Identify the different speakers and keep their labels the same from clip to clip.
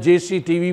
Speaker 1: JCTV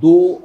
Speaker 2: 2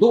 Speaker 2: 2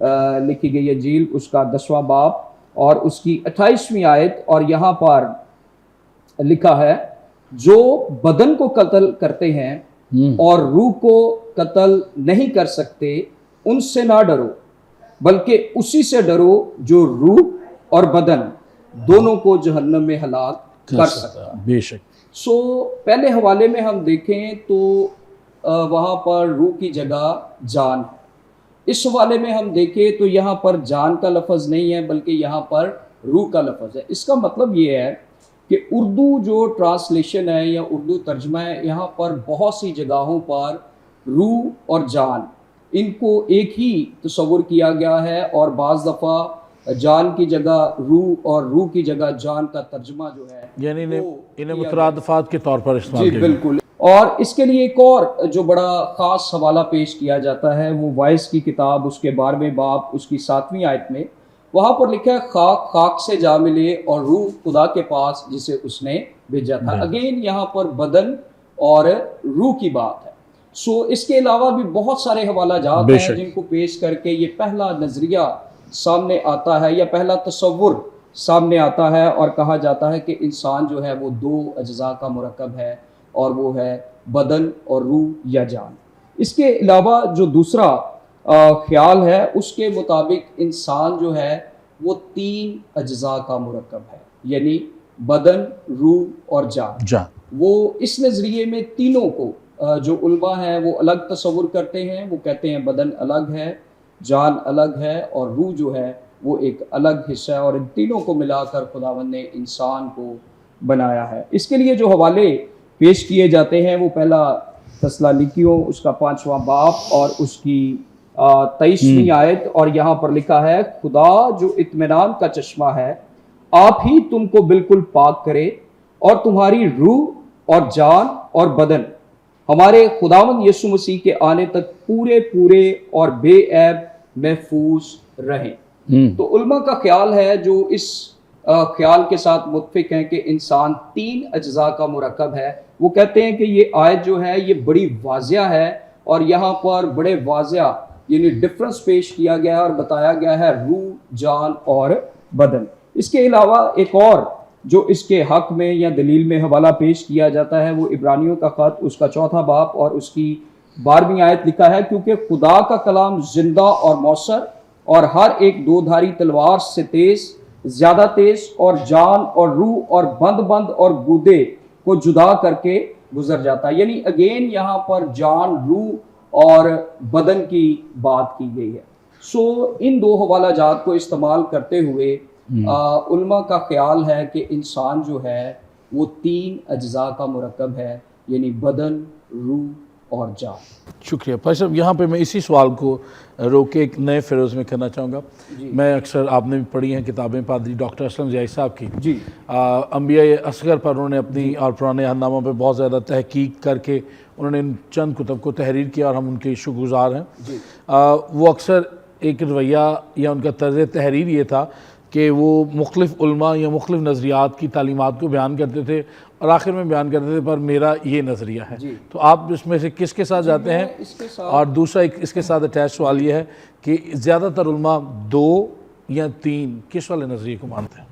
Speaker 2: لکھی گئی انجیل اس کا 10واں باب اور اس کی 28ویں آیت، اور یہاں پر لکھا ہے جو بدن کو قتل کرتے ہیں اور روح کو قتل نہیں کر سکتے ان سے نہ ڈرو، بلکہ اسی سے ڈرو جو روح اور بدن دونوں کو جہنم میں ہلاک کر سکتا ہے۔
Speaker 1: بے شک۔
Speaker 2: سو پہلے حوالے میں ہم دیکھیں تو وہاں پر روح کی جگہ جان ہے۔ اس حوالے میں ہم دیکھیں تو یہاں پر جان کا لفظ نہیں ہے بلکہ یہاں پر روح کا لفظ ہے۔ اس کا مطلب یہ ہے کہ اردو جو ٹرانسلیشن ہے یا اردو ترجمہ ہے، یہاں پر بہت سی جگہوں پر روح اور جان ان کو ایک ہی تصور کیا گیا ہے، اور بعض دفعہ جان کی جگہ روح اور روح کی جگہ جان کا ترجمہ جو ہے
Speaker 1: یعنی انہیں مترادفات کے طور پر استعمال
Speaker 2: جی
Speaker 1: کیا
Speaker 2: بالکل۔ اور اس کے لیے ایک اور جو بڑا خاص حوالہ پیش کیا جاتا ہے وہ وائس کی کتاب اس کے 12ویں باب اس کی 7ویں آیت میں، وہاں پر لکھا ہے خاک خاک سے جا ملے اور روح خدا کے پاس جسے اس نے بھیجا تھا۔ اگین یہاں پر بدن اور روح کی بات ہے۔ سو اس کے علاوہ بھی بہت سارے حوالہ جات ہیں جن کو پیش کر کے یہ پہلا نظریہ سامنے آتا ہے یا پہلا تصور سامنے آتا ہے، اور کہا جاتا ہے کہ انسان جو ہے وہ 2 اجزاء کا مرکب ہے، اور وہ ہے بدن اور روح یا جان۔ اس کے علاوہ جو دوسرا خیال ہے اس کے مطابق انسان جو ہے وہ 3 اجزاء کا مرکب ہے، یعنی بدن، روح اور جان۔ وہ اس نظریے میں تینوں کو جو علماء ہیں وہ الگ تصور کرتے ہیں، وہ کہتے ہیں بدن الگ ہے، جان الگ ہے، اور روح جو ہے وہ ایک الگ حصہ ہے، اور ان تینوں کو ملا کر خداوند نے انسان کو بنایا ہے۔ اس کے لیے جو حوالے پیش کیے جاتے ہیں وہ پہلا تسالونیکیوں اس کا 5واں باب اور اس کی 23ویں آیت، اور یہاں پر لکھا ہے خدا جو اطمینان کا چشمہ ہے آپ ہی تم کو بالکل پاک کرے، اور تمہاری روح اور جان اور بدن ہمارے خداوند یسوع مسیح کے آنے تک پورے اور بے عیب محفوظ رہیں۔ تو علماء کا خیال ہے جو اس خیال کے ساتھ متفق ہیں کہ انسان 3 اجزاء کا مرکب ہے، وہ کہتے ہیں کہ یہ آیت جو ہے یہ بڑی واضح ہے، اور یہاں پر بڑے واضح یعنی ڈفرنس پیش کیا گیا ہے اور بتایا گیا ہے روح، جان اور بدن۔ اس کے علاوہ ایک اور جو اس کے حق میں یا دلیل میں حوالہ پیش کیا جاتا ہے وہ عبرانیوں کا خط اس کا 4واں باب اور اس کی 12ویں آیت لکھا ہے کیونکہ خدا کا کلام زندہ اور مؤثر اور ہر ایک 2 دھاری تلوار سے زیادہ تیز اور جان اور روح اور بند اور گودے کو جدا کر کے گزر جاتا ہے۔ یعنی اگین یہاں پر جان، روح اور بدن کی بات کی گئی ہے۔ سو ان 2 حوالہ جات کو استعمال کرتے ہوئے علماء کا خیال ہے کہ انسان جو ہے وہ 3 اجزاء کا مرکب ہے، یعنی بدن، روح اور جان۔
Speaker 1: شکریہ بھائی صاحب، یہاں پہ میں اسی سوال کو روک کے ایک نئے فیروز میں کرنا چاہوں گا۔ میں اکثر آپ نے بھی پڑھی ہیں کتابیں پادری ڈاکٹر اسلم ضیائی صاحب کی، انبیاء اصغر پر انہوں نے اپنی اور پرانے عہد ناموں پہ بہت زیادہ تحقیق کر کے انہوں نے ان چند کتب کو تحریر کیا اور ہم ان کے شکر گزار ہیں۔ وہ اکثر ایک رویہ یا ان کا طرز تحریر یہ تھا کہ وہ مختلف علماء یا مختلف نظریات کی تعلیمات کو بیان کرتے تھے اور آخر میں بیان کرتے تھے پر میرا یہ نظریہ ہے۔ تو آپ اس میں سے کس کے ساتھ جاتے ہیں؟ اور دوسرا ایک اس کے ساتھ اٹیچ سوال یہ ہے کہ زیادہ تر علماء 2 یا 3 کس والے نظریے کو مانتے ہیں؟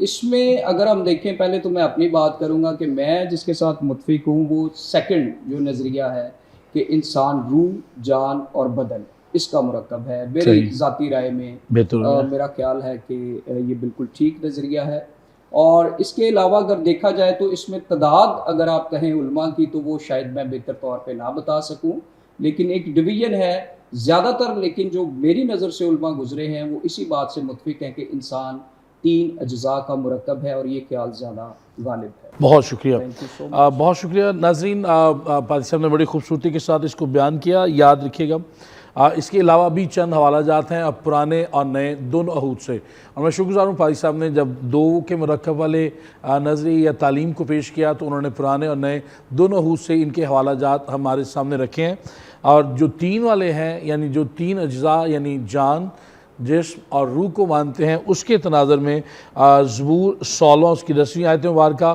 Speaker 2: اس میں اگر ہم دیکھیں، پہلے تو میں اپنی بات کروں گا کہ میں جس کے ساتھ متفق ہوں وہ سیکنڈ جو نظریہ ہے کہ انسان روح، جان اور بدن اس کا مرکب ہے۔ میری ذاتی رائے میں میرا خیال ہے کہ یہ بالکل ٹھیک نظریہ ہے۔ اور اس کے علاوہ اگر دیکھا جائے تو اس میں تعداد اگر آپ کہیں علماء کی تو وہ شاید میں بہتر طور پہ نہ بتا سکوں، لیکن ایک ڈویژن ہے زیادہ تر، لیکن جو میری نظر سے علماء گزرے ہیں وہ اسی بات سے متفق ہیں کہ انسان 3 اجزاء کا مرکب ہے، اور یہ خیال زیادہ غالب ہے۔
Speaker 1: بہت شکریہ، بہت شکریہ ناظرین، پادری صاحب نے بڑی خوبصورتی کے ساتھ اس کو بیان کیا، یاد رکھیے گا۔ اس کے علاوہ بھی چند حوالہ جات ہیں اب پرانے اور نئے دونوں عہود سے، اور میں شکر گزار ہوں پادری صاحب نے جب 2 کے مرکب والے نظریے یا تعلیم کو پیش کیا تو انہوں نے پرانے اور نئے دونوں عہود سے ان کے حوالہ جات ہمارے سامنے رکھے ہیں، اور جو 3 والے ہیں یعنی جو 3 اجزاء یعنی جان، جسم اور روح کو مانتے ہیں، اس کے تناظر میں زبور 16 اس کی 10ویں آیت مبارکہ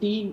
Speaker 2: 3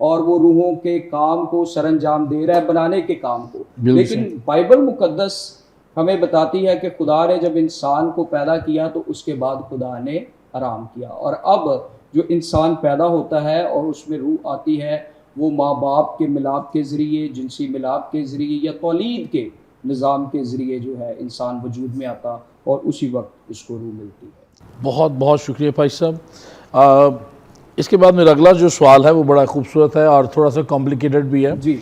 Speaker 2: اور وہ روحوں کے کام کو سر انجام دے رہا ہے، بنانے کے کام کو.
Speaker 1: بالکل
Speaker 2: لیکن بائبل مقدس ہمیں بتاتی ہے کہ خدا نے جب انسان کو پیدا کیا تو اس کے بعد خدا نے آرام کیا. اور اب جو انسان پیدا ہوتا ہے اور اس میں روح آتی ہے، وہ ماں باپ کے ملاپ کے ذریعے، جنسی ملاپ کے ذریعے یا تولید کے نظام کے ذریعے جو ہے انسان وجود میں آتا اور اسی وقت اس کو روح ملتی ہے.
Speaker 1: بہت بہت شکریہ بھائی صاحب. اس کے بعد میرا اگلا جو سوال ہے وہ بڑا خوبصورت ہے اور تھوڑا سا کمپلیکیٹڈ بھی ہے
Speaker 2: جی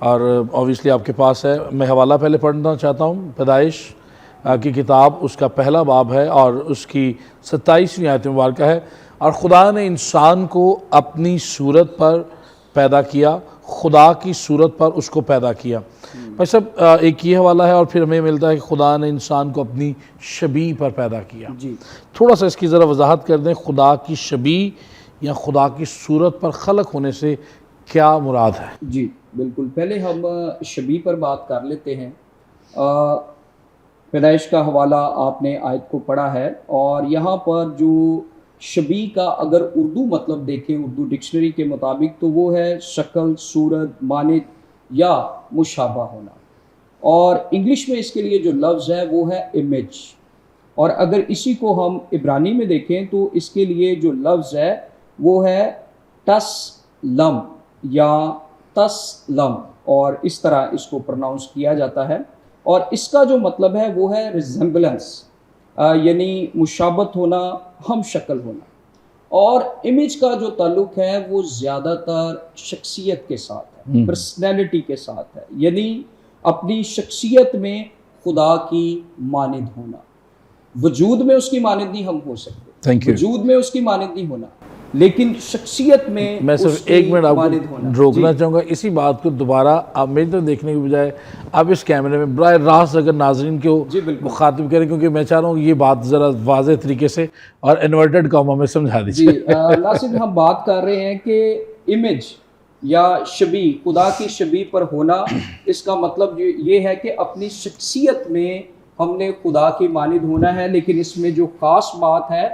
Speaker 1: اور اوبیسلی آپ کے پاس ہے. میں حوالہ پہلے پڑھنا چاہتا ہوں. پیدائش کی کتاب اس کا پہلا باب ہے اور اس کی 27ویں آیت مبارکہ ہے. اور خدا نے انسان کو اپنی صورت پر پیدا کیا، خدا کی صورت پر اس کو پیدا کیا. بھائی صاحب ایک یہ حوالہ ہے اور پھر ہمیں ملتا ہے کہ خدا نے انسان کو اپنی شبیہ پر پیدا کیا.
Speaker 2: جی
Speaker 1: تھوڑا سا اس کی ذرا وضاحت کر دیں. خدا کی شبیہ یا خدا کی صورت پر خلق ہونے سے کیا مراد ہے؟
Speaker 2: جی بالکل. پہلے ہم شبیہ پر بات کر لیتے ہیں. پیدائش کا حوالہ آپ نے آیت کو پڑھا ہے اور یہاں پر جو شبیہ کا اگر اردو مطلب دیکھیں اردو ڈکشنری کے مطابق تو وہ ہے شکل، صورت، مانند یا مشابہ ہونا. اور انگلش میں اس کے لیے جو لفظ ہے وہ ہے امیج. اور اگر اسی کو ہم عبرانی میں دیکھیں تو اس کے لیے جو لفظ ہے وہ ہے تسلم یا تسلم، اور اس طرح اس کو پروناؤنس کیا جاتا ہے. اور اس کا جو مطلب ہے وہ ہے ریزمبلنس، یعنی مشابہت ہونا، ہم شکل ہونا. اور امیج کا جو تعلق ہے وہ زیادہ تر شخصیت کے ساتھ ہے، پرسنالٹی کے ساتھ ہے، یعنی اپنی شخصیت میں خدا کی مانند ہونا. وجود میں اس کی مانند نہیں ہم ہو سکتے، وجود میں اس کی مانند نہیں ہونا، لیکن شخصیت میں
Speaker 1: صرف
Speaker 2: اس کی
Speaker 1: ایک منٹ آپ
Speaker 2: مانند ہونا.
Speaker 1: کو روکنا چاہوں گا. اسی بات کو دوبارہ آپ میری طرف دیکھنے کے بجائے آپ اس کیمرے میں براہ راست اگر ناظرین کو
Speaker 2: جی بالکل.
Speaker 1: مخاطب کریں، کیونکہ میں چاہ رہا ہوں یہ بات ذرا واضح طریقے سے اور انورٹڈ کاما میں سمجھا
Speaker 2: جی
Speaker 1: دیجیے.
Speaker 2: ناصر ہم بات کر رہے ہیں کہ امیج یا شبیہ، خدا کی شبیہ پر ہونا، اس کا مطلب یہ ہے کہ اپنی شخصیت میں ہم نے خدا کی مانند ہونا ہے. لیکن اس میں جو خاص بات ہے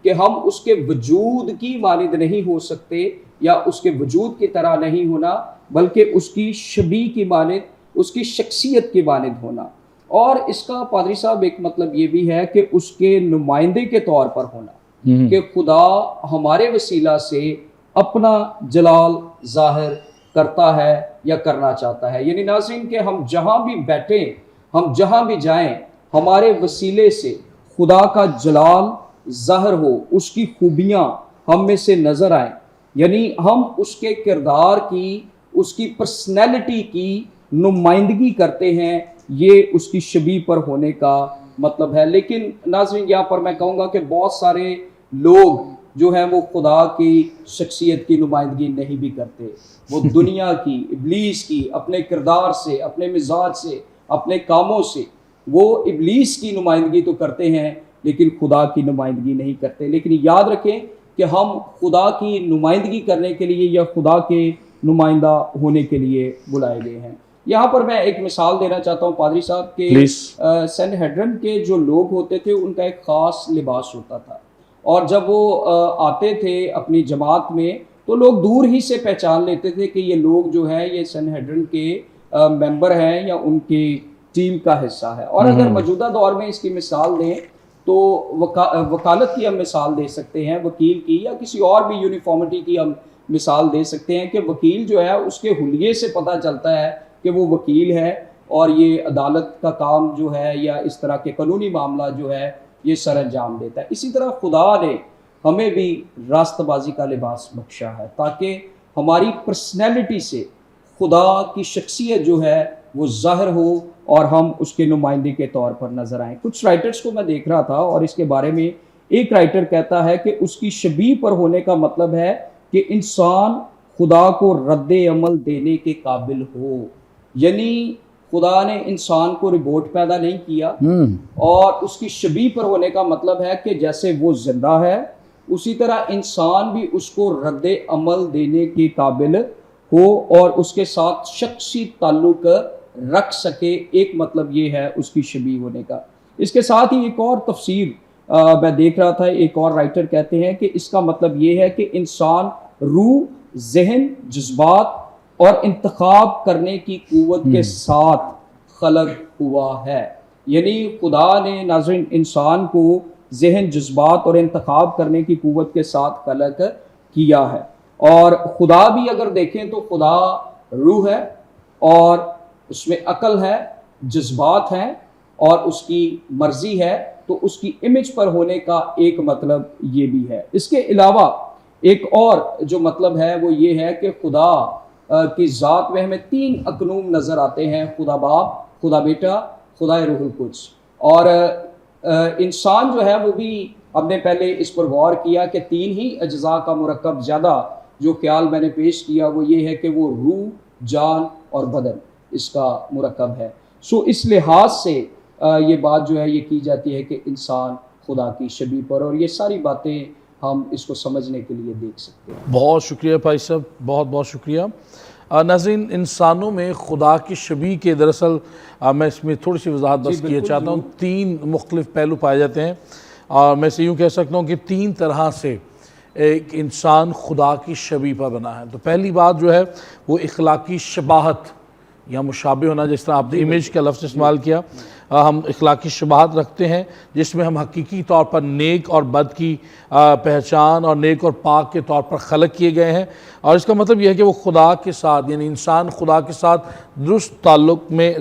Speaker 2: کہ ہم اس کے وجود کی مانند نہیں ہو سکتے یا اس کے وجود کی طرح نہیں ہونا، بلکہ اس کی شبیہ کی مانند، اس کی شخصیت کی مانند ہونا. اور اس کا پادری صاحب ایک مطلب یہ بھی ہے کہ اس کے نمائندے کے طور پر ہونا، کہ خدا ہمارے وسیلہ سے اپنا جلال ظاہر کرتا ہے یا کرنا چاہتا ہے. یعنی ناظرین کہ ہم جہاں بھی بیٹھیں، ہم جہاں بھی جائیں، ہمارے وسیلے سے خدا کا جلال ظاہر ہو، اس کی خوبیاں ہم میں سے نظر آئیں. یعنی ہم اس کے کردار کی، اس کی پرسنالٹی کی نمائندگی کرتے ہیں. یہ اس کی شبیہ پر ہونے کا مطلب ہے. لیکن ناظرین یہاں پر میں کہوں گا کہ بہت سارے لوگ جو ہیں وہ خدا کی شخصیت کی نمائندگی نہیں بھی کرتے. وہ دنیا کی، ابلیس کی، اپنے کردار سے، اپنے مزاج سے، اپنے کاموں سے وہ ابلیس کی نمائندگی تو کرتے ہیں لیکن خدا کی نمائندگی نہیں کرتے. لیکن یاد رکھیں کہ ہم خدا کی نمائندگی کرنے کے لیے یا خدا کے نمائندہ ہونے کے لیے بلائے گئے ہیں. یہاں پر میں ایک مثال دینا چاہتا ہوں پادری صاحب کہ سینٹ ہیڈرن کے جو لوگ ہوتے تھے ان کا ایک خاص لباس ہوتا تھا، اور جب وہ آتے تھے اپنی جماعت میں تو لوگ دور ہی سے پہچان لیتے تھے کہ یہ لوگ جو ہے یہ سینٹ ہیڈرن کے ممبر ہیں یا ان کی ٹیم کا حصہ ہے. اور اگر موجودہ دور میں اس کی مثال دیں تو وکالت کی ہم مثال دے سکتے ہیں، وکیل کی، یا کسی اور بھی یونیفارمٹی کی ہم مثال دے سکتے ہیں کہ وکیل جو ہے اس کے حلیے سے پتہ چلتا ہے کہ وہ وکیل ہے اور یہ عدالت کا کام جو ہے یا اس طرح کے قانونی معاملہ جو ہے یہ سر انجام دیتا ہے. اسی طرح خدا نے ہمیں بھی راست بازی کا لباس بخشا ہے تاکہ ہماری پرسنالٹی سے خدا کی شخصیت جو ہے وہ ظاہر ہو اور ہم اس کے نمائندے کے طور پر نظر آئیں. کچھ رائٹرز کو میں دیکھ رہا تھا اور اس کے بارے میں ایک رائٹر کہتا ہے کہ اس کی شبیہ پر ہونے کا مطلب ہے کہ انسان خدا کو رد عمل دینے کے قابل ہو. یعنی خدا نے انسان کو روبوٹ پیدا نہیں کیا، اور اس کی شبیہ پر ہونے کا مطلب ہے کہ جیسے وہ زندہ ہے اسی طرح انسان بھی اس کو رد عمل دینے کے قابل ہو اور اس کے ساتھ شخصی تعلق رکھ سکے. ایک مطلب یہ ہے اس کی شبیہ ہونے کا. اس کے ساتھ ہی ایک اور تفسیر میں دیکھ رہا تھا، ایک اور رائٹر کہتے ہیں کہ اس کا مطلب یہ ہے کہ انسان روح ذہن، جذبات اور انتخاب کرنے کی قوت کے ساتھ خلق ہوا ہے۔ یعنی خدا نے ناظرین انسان کو ذہن، جذبات اور انتخاب کرنے کی قوت کے ساتھ خلق کیا ہے۔ اور خدا بھی اگر دیکھیں تو خدا روح ہے اور اس میں عقل ہے، جذبات ہیں اور اس کی مرضی ہے، تو اس کی امیج پر ہونے کا ایک مطلب یہ بھی ہے۔ اس کے علاوہ ایک اور جو مطلب ہے وہ یہ ہے کہ خدا کی ذات میں ہمیں 3 اقنوم نظر آتے ہیں، خدا باپ، خدا بیٹا، خدا روح القدس۔ اور انسان جو ہے وہ بھی ہم نے پہلے اس پر غور کیا کہ 3 ہی اجزاء کا مرکب، زیادہ جو خیال میں نے پیش کیا وہ یہ ہے کہ وہ روح، جان اور بدن اس کا مرکب ہے۔ سو اس لحاظ سے یہ بات جو ہے یہ کی جاتی ہے کہ انسان خدا کی شبیہ پر، اور یہ ساری باتیں ہم اس کو سمجھنے کے لیے دیکھ سکتے ہیں۔
Speaker 1: بہت شکریہ بھائی صاحب، بہت بہت شکریہ۔ ناظرین، انسانوں میں خدا کی شبیہ کے دراصل میں اس میں تھوڑی سی وضاحت بس کیا چاہتا ہوں۔ 3 مختلف پہلو پائے جاتے ہیں، اور میں سے یوں کہہ سکتا ہوں کہ 3 طرح سے ایک انسان خدا کی شبیہ پر بنا ہے۔ تو پہلی بات جو ہے وہ اخلاقی شباہت یا مشابہ ہونا، جس طرح آپ نے امیج کا لفظ استعمال کیا، ہم اخلاقی شباہت رکھتے ہیں جس میں ہم حقیقی طور پر نیک اور بد کی پہچان اور نیک اور پاک کے طور پر خلق کیے گئے ہیں۔ اور اس کا مطلب یہ ہے کہ وہ خدا کے ساتھ، یعنی انسان خدا کے ساتھ درست تعلق میں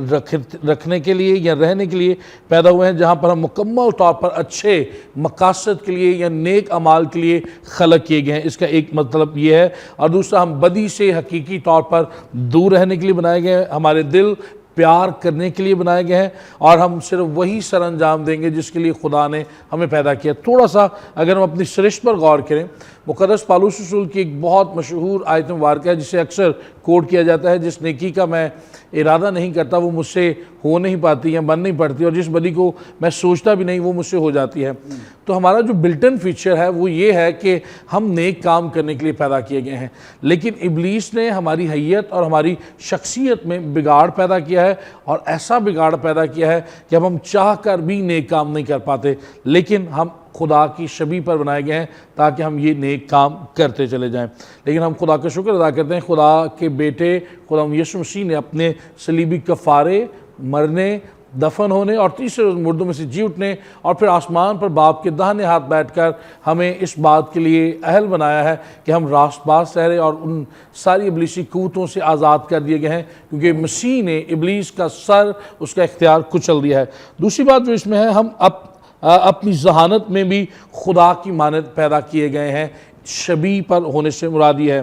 Speaker 1: رکھنے کے لیے یا رہنے کے لیے پیدا ہوئے ہیں، جہاں پر ہم مکمل طور پر اچھے مقاصد کے لیے یا نیک اعمال کے لیے خلق کیے گئے ہیں۔ اس کا ایک مطلب یہ ہے، اور دوسرا ہم بدی سے حقیقی طور پر دور رہنے کے لیے بنائے گئے ہیں۔ ہمارے دل پیار کرنے کے لیے بنائے گئے ہیں، اور ہم صرف وہی سر انجام دیں گے جس کے لیے خدا نے ہمیں پیدا کیا۔ تھوڑا سا اگر ہم اپنی سرشت پر غور کریں، مقدس پالوس رسول کی ایک بہت مشہور آیت مبارکہ ہے جسے اکثر کوٹ کیا جاتا ہے: جس نیکی کا میں ارادہ نہیں کرتا وہ مجھ سے ہو نہیں پاتی یا بن نہیں پڑتی، اور جس بدی کو میں سوچتا بھی نہیں وہ مجھ سے ہو جاتی ہے۔ تو ہمارا جو بلٹ ان فیچر ہے وہ یہ ہے کہ ہم نیک کام کرنے کے لیے پیدا کیے گئے ہیں، لیکن ابلیس نے ہماری حیت اور ہماری شخصیت میں بگاڑ پیدا کیا ہے، اور ایسا بگاڑ پیدا کیا ہے کہ اب ہم چاہ کر بھی نیک کام نہیں کر پاتے، لیکن ہم خدا کی شبیہ پر بنائے گئے ہیں تاکہ ہم یہ نیک کام کرتے چلے جائیں۔ لیکن ہم خدا کا شکر ادا کرتے ہیں، خدا کے بیٹے خدا یسوع مسیح نے اپنے صلیبی کفارے، مرنے، دفن ہونے اور تیسرے روز مردوں میں سے جی اٹھنے اور پھر آسمان پر باپ کے داہنے ہاتھ بیٹھ کر ہمیں اس بات کے لیے اہل بنایا ہے کہ ہم راست باز ٹھہرے اور ان ساری ابلیسی قوتوں سے آزاد کر دیے گئے ہیں، کیونکہ مسیح نے ابلیس کا سر، اس کا اختیار کچل دیا ہے۔ دوسری بات جو اس میں ہے، ہم اپنی ذہانت میں بھی خدا کی مانند پیدا کیے گئے ہیں۔ شبیہ پر ہونے سے مراد یہ ہے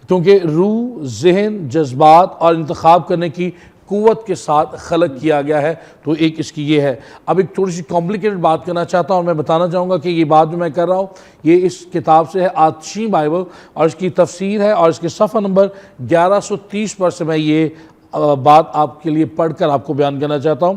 Speaker 1: کیونکہ روح، ذہن، جذبات اور انتخاب کرنے کی قوت کے ساتھ خلق کیا گیا ہے، تو ایک اس کی یہ ہے۔ اب ایک تھوڑی سی کمپلیکیٹڈ بات کرنا چاہتا ہوں، اور میں بتانا چاہوں گا کہ یہ بات جو میں کر رہا ہوں یہ اس کتاب سے ہے، آتشی بائبل، اور اس کی تفسیر ہے، اور اس کے صفحہ نمبر 1130 پر سے میں یہ بات آپ کے لیے پڑھ کر آپ کو بیان کرنا چاہتا ہوں۔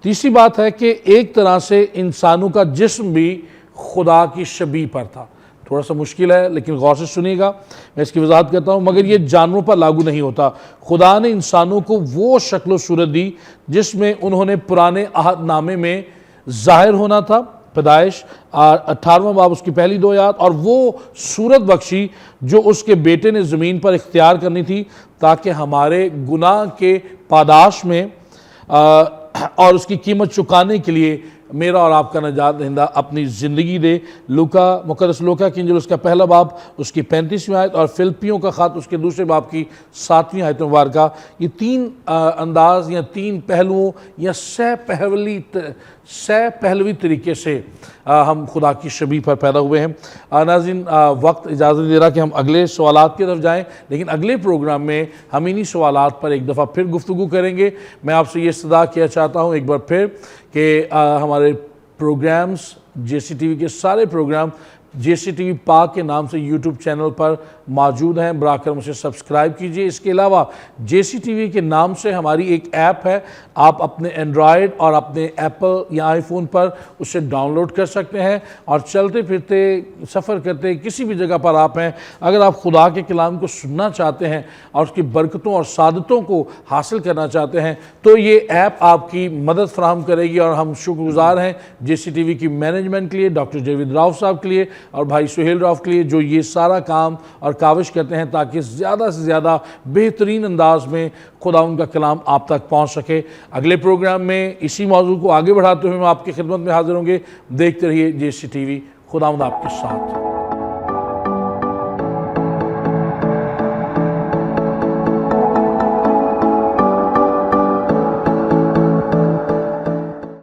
Speaker 1: تیسری بات ہے کہ ایک طرح سے انسانوں کا جسم بھی خدا کی شبیہ پر تھا۔ تھوڑا سا مشکل ہے لیکن غور سے سنیے گا، میں اس کی وضاحت کرتا ہوں، مگر یہ جانوروں پر لاگو نہیں ہوتا۔ خدا نے انسانوں کو وہ شکل و صورت دی جس میں انہوں نے پرانے عہد نامے میں ظاہر ہونا تھا، پیدائش 18واں باب اس کی پہلی 2 آیات، اور وہ صورت بخشی جو اس کے بیٹے نے زمین پر اختیار کرنی تھی تاکہ ہمارے گناہ کے پاداش میں اور اس کی قیمت چکانے کے لیے میرا اور آپ کا نجات دہندہ اپنی زندگی دے۔ مقدس لوکا کی انجیل اس کا پہلا باب اس کی 35ویں آیت، اور فلپیوں کا خط اس کے دوسرے باب کی 7ویں آیت مبارکہ، یہ 3 انداز یا 3 پہلوؤں یا سہ پہلوی طریقے سے ہم خدا کی شبیہ پر پیدا ہوئے ہیں۔ ناظرین، وقت اجازت دے رہا کہ ہم اگلے سوالات کی طرف جائیں، لیکن اگلے پروگرام میں ہم انہی سوالات پر ایک دفعہ پھر گفتگو کریں گے۔ میں آپ سے یہ استدعا کیا چاہتا ہوں ایک بار پھر کہ ہمارے پروگرامز، جے سی ٹی وی کے سارے پروگرام جے سی ٹی وی پاک کے نام سے یوٹیوب چینل پر موجود ہیں، برا کرم اسے سبسکرائب کیجئے۔ اس کے علاوہ جے سی ٹی وی کے نام سے ہماری ایک ایپ ہے، آپ اپنے اینڈرائیڈ اور اپنے ایپل یا آئی فون پر اسے ڈاؤن لوڈ کر سکتے ہیں، اور چلتے پھرتے، سفر کرتے کسی بھی جگہ پر آپ ہیں، اگر آپ خدا کے کلام کو سننا چاہتے ہیں اور اس کی برکتوں اور سعادتوں کو حاصل کرنا چاہتے ہیں تو یہ ایپ آپ کی مدد فراہم کرے گی، اور ہم شکر گزار ہیں جے سی ٹی وی کی مینجمنٹ کے لیے، ڈاکٹر جاوید راؤ صاحب کے لیے اور بھائی سہیل رؤف کے لیے جو یہ سارا کام اور کاوش کرتے ہیں تاکہ زیادہ سے زیادہ بہترین انداز میں خدا ان کا کلام آپ تک پہنچ سکے۔ اگلے پروگرام میں اسی موضوع کو آگے بڑھاتے ہوئے میں آپ کی خدمت میں حاضر ہوں گے۔ دیکھتے رہیے JC TV۔ خداوند آپ کے ساتھ۔